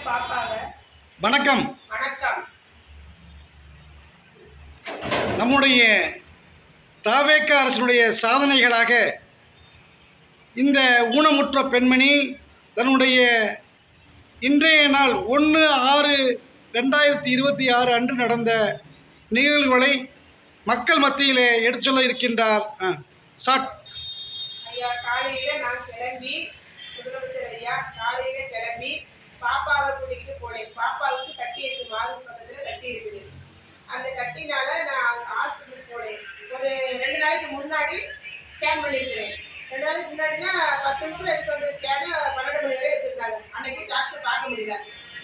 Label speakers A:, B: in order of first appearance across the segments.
A: வணக்கம்.
B: வணக்கம்.
A: நம்முடைய தவேக அரசினுடைய சாதனைகளாக இந்த ஊனமுற்ற பெண்மணி தன்னுடைய இன்றைய நாள் 1/6/2026 அன்று நடந்த நிகழ்வுகளை மக்கள் மத்தியிலே எடுத்து சொல்ல இருக்கின்றார்.
B: ஐயா, காலையில நான் கிளம்பி முதலமைச்சர் ஐயா காலையில கிளம்பி பாப்பாவை கூட்டிகிட்டு போனேன். பாப்பாவுக்கு கட்டி இருக்கு, மார்பு பக்கத்தில் கட்டி இருக்குது. அந்த கட்டினால நான் ஹாஸ்பிட்டலுக்கு போனேன். ஒரு 2 நாளைக்கு முன்னாடி ஸ்கேன் பண்ணியிருக்கிறேன். 2 நாளைக்கு முன்னாடினா 10 நிமிஷம் எடுக்க வந்த ஸ்கேனை 12 மணி வரை வச்சுருந்தாங்க. அன்னைக்கு டாக்டர் பார்க்க முடியல,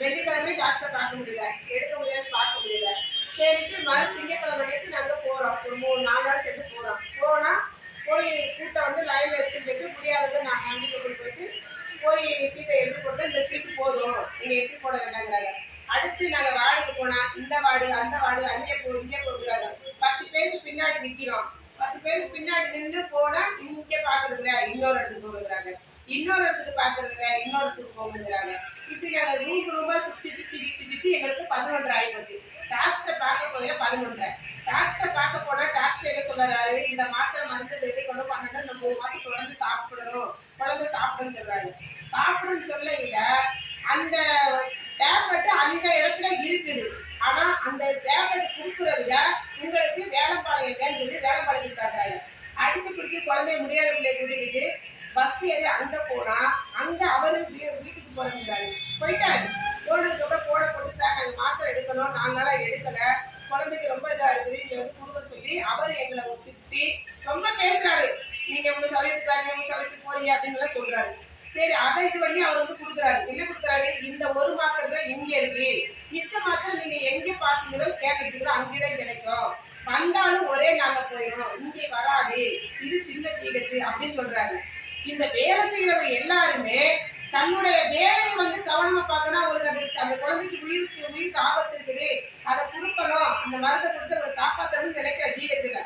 B: வெள்ளிக்கிழமை டாக்டர் பார்க்க முடியல, எடுக்க முடியாதுன்னு பார்க்க முடியல. சரிட்டு திங்கக்கிழமை நேற்று நாங்கள் போகிறோம். ஒரு 3-4 நாள் சேர்த்து போனால் போய் கூட்டம் வந்து லைனில் எடுத்துட்டு போயிட்டு முடியாததை நான் வண்டிக்கு போயிட்டு போய் சீட்டை எடுத்து போட்டு இந்த சீட்டு போதும், நீங்கள் எடுத்து போட வேண்டாங்கிறாங்க. அடுத்து நாங்கள் வார்டுக்கு போனால் இந்த வார்டு அந்த வார்டு அங்கே இங்கே போகிறாங்க. 10 பேருக்கு பின்னாடி நிற்கிறோம். 10 பேருக்கு பின்னாடி நின்று போனால் இங்கே பார்க்கறதில்ல, இன்னொரு இடத்துக்கு போகிறாங்க, இன்னொரு இடத்துக்கு பார்க்கறதில்ல, இன்னொரு இடத்துக்கு போகுங்கிறாங்க. இப்படி நாங்கள் ரூபாக சுற்றி எங்களுக்கு 11 ஆகிப்போச்சு. டாக்டரை பார்க்க போயில 11. டாக்டரை பார்க்க போனால் டாக்டர் என்ன சொல்றாரு, இந்த மாத்திரை மருந்து வெளிக்கொண்டு பண்ணணும், இந்த 3 மாதம் குழந்தை சாப்பிடணும், குழந்தை சாப்பிடுன்னு சொல்றாரு. சாப்பிடுன்னு சொல்லையில அந்த டேப்லெட் அந்த இடத்துல இருக்குது. ஆனால் அந்த டேப்லெட் கொடுக்குறவங்க உங்களுக்கு வேலைப்பாளையங்கன்னு சொல்லி வேலைப்பாளையம் காட்டுறாங்க. அடிச்சு பிடிச்சி குழந்தைய முடியாத பிள்ளைய கூட்டிக்கிட்டு பஸ் ஏறி அங்கே போனால் அங்கே அவரு வீட்டுக்கு போகிறாரு. போயிட்டாரு. போனதுக்கப்புறம் போட்டு சார் நாங்கள் மாத்திரை எடுக்கணும், நாங்களாம் எடுக்கலை, குழந்தைக்கு ரொம்ப இதாக இருக்குது, இங்கே வந்து கொடுக்க சொல்லி அவர் எங்களை திட்டி ரொம்ப பேசுறாரு. நீங்கள் உங்கள் சௌரியத்துக்காரங்க உங்கள் சௌரியத்துக்கு போறீங்க அப்படின்லாம் சொல்றாரு. சரி, அதை இது பண்ணி அவர் வந்து கொடுக்குறாரு. என்ன கொடுக்குறாரு, இந்த ஒரு மாத்திரை தான் இங்கே இருக்கு, மிச்ச மாத்திரை நீங்கள் எங்கே பார்த்தீங்களோ ஸ்கேன் எடுத்துக்கிறோம் அங்கேதான் கிடைக்கும், வந்தாலும் ஒரே நாளில் போயிடும், இங்கே வராது, இது சின்ன சிகிச்சை அப்படின்னு சொல்றாரு. இந்த வேலை செய்கிறவங்க எல்லாருமே தன்னுடைய வேலையை வந்து கவனமா பார்க்கணும். அவங்களுக்கு அந்த குழந்தைக்கு உயிருக்கு ஆபத்து இருக்குது, அதை கொடுக்கணும், அந்த மருந்தை கொடுத்து அவங்களை காப்பாற்றணும்னு நினைக்கிற ஜிஹெச்ல.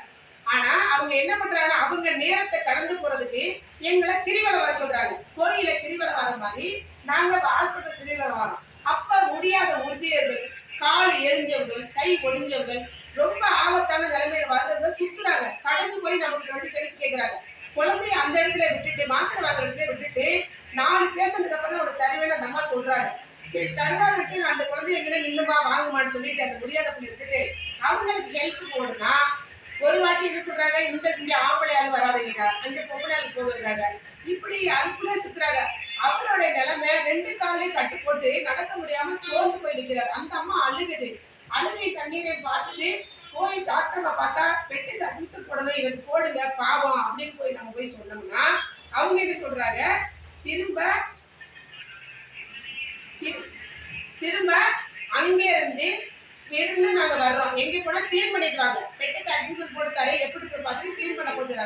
B: ஆனா அவங்க என்ன பண்றாங்க, அவங்க நேரத்தை கடந்து போறதுக்கு எங்களை கிரிவலம் வர சொல்றாங்க. கோயில கிரிவலம் வர மாதிரி நாங்க ஹாஸ்பிட்டல் கிரிவலம் வரோம். அப்ப முடியாத உறுதியர்கள், கால் எரிஞ்சவர்கள், கை ஒடிஞ்சவர்கள், ரொம்ப ஆபத்தான நிலைமையில வர்றவங்க சுத்துறாங்க. சடங்கு போய் நமக்கு வந்து கேள்வி கேட்கிறாங்க. குழந்தைய அந்த இடத்துல விட்டுட்டு மாத்திரை வாங்குறதுல விட்டுட்டு 4 பேஷண்ட்டுக்கு அப்புறம் ஒரு தருவேன்னு அந்த அம்மா சொல்றாங்க. சரி தருவாங்கிட்டு நான் அந்த குழந்தைய எங்கே நின்றுமா வாங்குமான்னு சொல்லிட்டு அந்த முடியாத பிள்ளை விட்டுட்டு அவங்களுக்கு ஹெல்ப் போடுனா ஒரு வாட்டி என்ன சொல்றாங்க, இங்க ஆம்பளை ஆளு வராதுங்க, அங்க பொம்பளை ஆளு போகிறாங்க. இப்படி அதுக்குள்ளே சுத்துறாங்க. அவருடைய நிலைமை 2 காலையும் கட்டு போட்டு நடக்க முடியாம சோர்ந்து போய் நிற்கிறார். அந்த அம்மா அழுகுது. அழுகை கண்ணீரை பார்த்துட்டு போய் டாக்டரை பார்த்தா பெட்டுக்கு அட்மிஷன் போடணும், இவருக்கு போடுங்க பாவம் அப்படின்னு போய் நம்ம போய் சொன்னோம்னா அவங்க என்ன சொல்றாங்க, திரும்ப அங்கே இருந்து பெருன்னு நாங்க வர்றோம், எங்க போனா கிளீன் பண்ணிடுவாங்க, பெட்டுக்கு அட்மிஷன் போட்டு தரேன் எப்படி பார்த்துட்டு கிளீன் பண்ண போச்சுறாங்க.